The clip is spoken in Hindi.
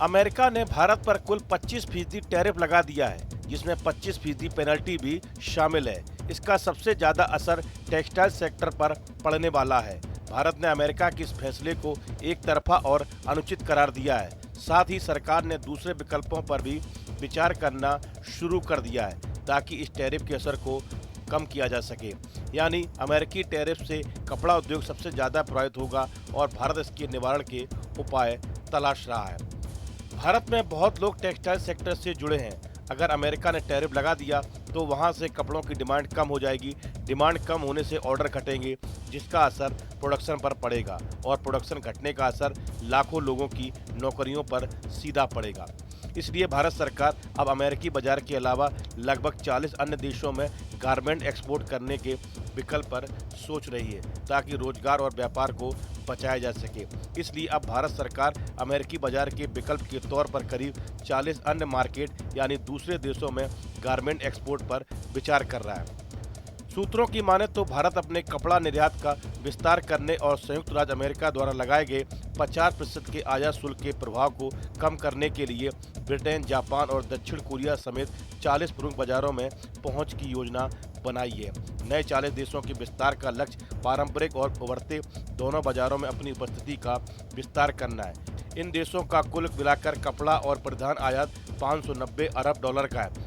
अमेरिका ने भारत पर कुल 25% टैरिफ लगा दिया है, जिसमें 25% पेनल्टी भी शामिल है। इसका सबसे ज्यादा असर टेक्सटाइल सेक्टर पर पड़ने वाला है। भारत ने अमेरिका के इस फैसले को एक तरफा और अनुचित करार दिया है। साथ ही सरकार ने दूसरे विकल्पों पर भी विचार करना शुरू कर दिया है, ताकि इस टैरिफ के असर को कम किया जा सके। यानी अमेरिकी टैरिफ से कपड़ा उद्योग सबसे ज्यादा प्रभावित होगा और भारत इसके निवारण के उपाय तलाश रहा है। भारत में बहुत लोग टेक्सटाइल सेक्टर से जुड़े हैं। अगर अमेरिका ने टैरिफ लगा दिया तो वहां से कपड़ों की डिमांड कम हो जाएगी। डिमांड कम होने से ऑर्डर घटेंगे, जिसका असर प्रोडक्शन पर पड़ेगा और प्रोडक्शन घटने का असर लाखों लोगों की नौकरियों पर सीधा पड़ेगा। इसलिए भारत सरकार अब अमेरिकी बाजार के अलावा लगभग 40 अन्य देशों में गारमेंट एक्सपोर्ट करने के विकल्प पर सोच रही है, ताकि रोजगार और व्यापार को बचाया जा सके। इसलिए अब भारत सरकार अमेरिकी बाजार के विकल्प के तौर पर करीब 40 अन्य मार्केट यानी दूसरे देशों में गारमेंट एक्सपोर्ट पर विचार कर रहा है। सूत्रों की माने तो भारत अपने कपड़ा निर्यात का विस्तार करने और संयुक्त राज्य अमेरिका द्वारा लगाए गए 50% के आयात शुल्क के प्रभाव को कम करने के लिए ब्रिटेन, जापान और दक्षिण कोरिया समेत 40 प्रमुख बाजारों में पहुंच की योजना बनाई है। नए 40 देशों के विस्तार का लक्ष्य पारंपरिक और उभरते दोनों बाजारों में अपनी उपस्थिति का विस्तार करना है। इन देशों का कुल मिलाकर कपड़ा और परिधान आयात $590 अरब का है,